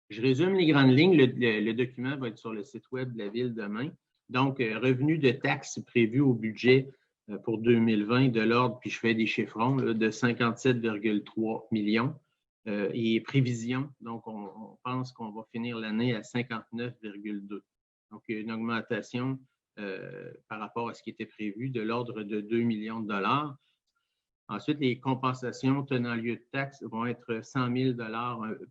Je résume les grandes lignes. Le document va être sur le site web de la Ville demain. Donc, revenus de taxes prévus au budget pour 2020 de l'ordre, puis je fais des chiffrons, là, de 57,3 millions. Et prévision, donc on pense qu'on va finir l'année à 59,2. Donc, il y a une augmentation par rapport à ce qui était prévu de l'ordre de 2 millions de dollars. Ensuite, les compensations tenant lieu de taxes vont être 100 000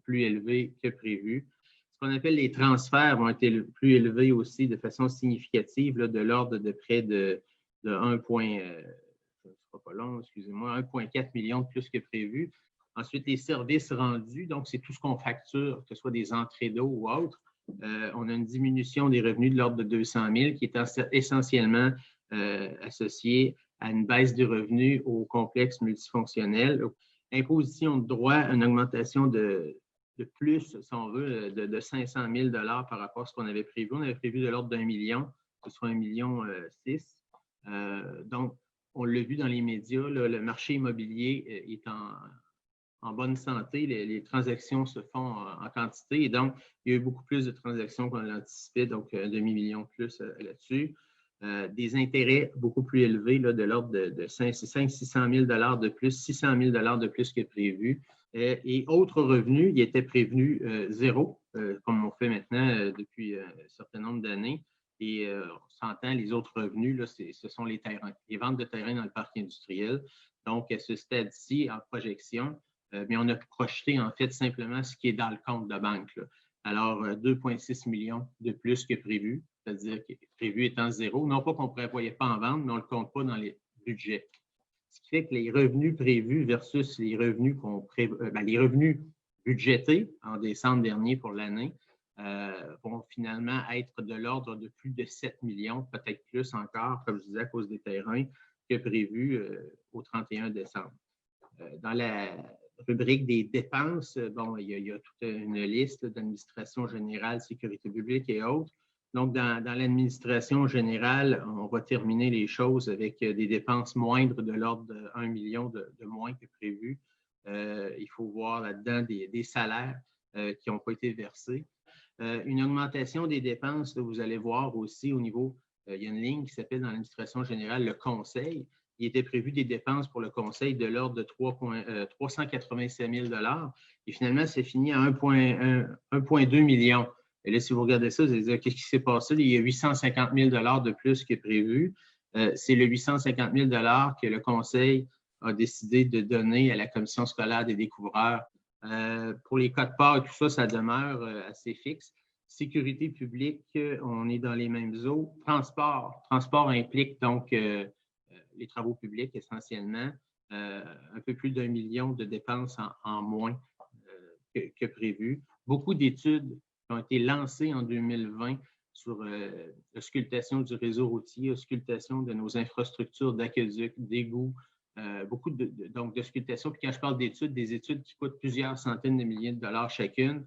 plus élevées que prévu. Ce qu'on appelle les transferts vont être plus élevés aussi de façon significative, là, de l'ordre de près de 1,4 million de plus que prévu. Ensuite, les services rendus, donc c'est tout ce qu'on facture, que ce soit des entrées d'eau ou autres. On a une diminution des revenus de l'ordre de 200 000 qui est essentiellement associée à une baisse des revenus au complexe multifonctionnel. Imposition de droit, une augmentation de plus, si on veut, de 500 000 par rapport à ce qu'on avait prévu. On avait prévu de l'ordre d'1 million, que ce soit 1,6 million. Donc, on l'a vu dans les médias, là, le marché immobilier est en bonne santé. Les transactions se font en quantité. Et donc, il y a eu beaucoup plus de transactions qu'on l'anticipait, donc un demi-million de plus là-dessus. Des intérêts beaucoup plus élevés, là, de l'ordre de 600 000 de plus, 600 000 de plus que prévu. Et autres revenus, il était prévenu zéro, comme on fait maintenant depuis un certain nombre d'années. Et on s'entend, les autres revenus, là, ce sont les terrains, les ventes de terrains dans le parc industriel. Donc, à ce stade-ci, en projection, mais on a projeté en fait simplement ce qui est dans le compte de banque, là. Alors, 2,6 millions de plus que prévu, c'est-à-dire que prévu étant zéro. Non pas qu'on ne prévoyait pas en vente, mais on ne le compte pas dans les budgets. Ce qui fait que les revenus prévus versus les revenus les revenus budgétés en décembre dernier pour l'année vont finalement être de l'ordre de plus de 7 millions, peut-être plus encore, comme je disais, à cause des terrains, que prévu au 31 décembre. Dans la rubrique des dépenses, bon, il y a toute une liste d'administration générale, sécurité publique et autres. Donc, dans l'administration générale, on va terminer les choses avec des dépenses moindres de l'ordre de 1 million de moins que prévu. Il faut voir là-dedans des salaires qui n'ont pas été versés. Une augmentation des dépenses, là, vous allez voir aussi au niveau, il y a une ligne qui s'appelle dans l'administration générale le conseil. Il était prévu des dépenses pour le conseil de l'ordre de 387 000 et finalement, c'est fini à 1,2 million. Et là, si vous regardez ça, vous allez dire, qu'est-ce qui s'est passé? Il y a 850 000 de plus que prévu. C'est le 850 000 que le conseil a décidé de donner à la commission scolaire des découvreurs. Pour les codes-parts et tout ça, ça demeure assez fixe. Sécurité publique, on est dans les mêmes eaux. Transport implique donc les travaux publics essentiellement, un peu plus d'1 million de dépenses en moins que prévu. Beaucoup d'études qui ont été lancées en 2020 sur l'auscultation du réseau routier, auscultation de nos infrastructures d'aqueduc, d'égouts, beaucoup donc d'auscultation. Puis quand je parle d'études, des études qui coûtent plusieurs centaines de milliers de dollars chacune,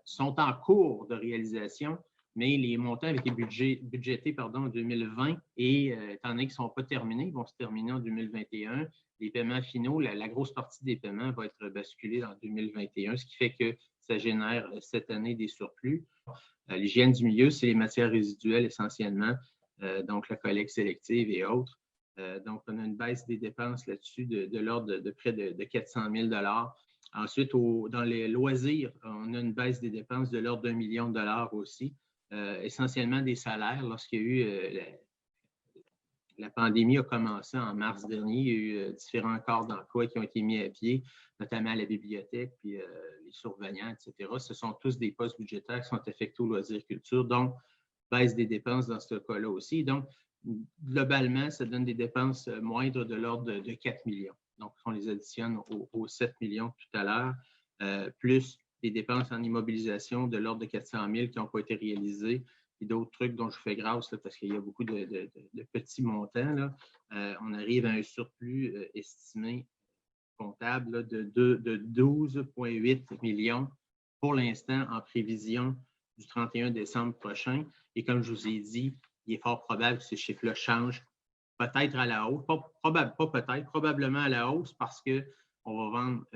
sont en cours de réalisation, mais les montants avaient été budgétés en 2020 et étant donné qu'ils ne sont pas terminés, ils vont se terminer en 2021. Les paiements finaux, la grosse partie des paiements va être basculée en 2021, ce qui fait que ça génère cette année des surplus. L'hygiène du milieu, c'est les matières résiduelles essentiellement, donc la collecte sélective et autres. Donc, on a une baisse des dépenses là-dessus de l'ordre de près de 400 000 $. Ensuite, dans les loisirs, on a une baisse des dépenses de l'ordre d'1 million de dollars aussi. Essentiellement des salaires. Lorsqu'il y a eu la pandémie a commencé en mars dernier, il y a eu différents corps d'emploi qui ont été mis à pied, notamment à la bibliothèque, puis les surveillants, etc. Ce sont tous des postes budgétaires qui sont affectés aux loisirs culture, donc baisse des dépenses dans ce cas-là aussi. Donc, globalement, ça donne des dépenses moindres de l'ordre de 4 millions. Donc, on les additionne aux 7 millions tout à l'heure, plus des dépenses en immobilisation de l'ordre de 400 000 qui n'ont pas été réalisées et d'autres trucs dont je fais grâce là, parce qu'il y a beaucoup de petits montants. Là. On arrive à un surplus estimé comptable là, de 12,8 millions pour l'instant en prévision du 31 décembre prochain. Et comme je vous ai dit, il est fort probable que ce chiffre-là change peut-être à la hausse, probablement à la hausse parce qu'on va vendre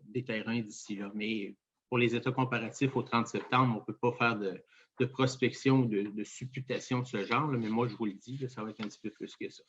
des terrains d'ici là. Mais pour les états comparatifs au 30 septembre, on ne peut pas faire de prospection ou de supputation de ce genre, là, mais moi, je vous le dis, là, ça va être un petit peu plus que ça.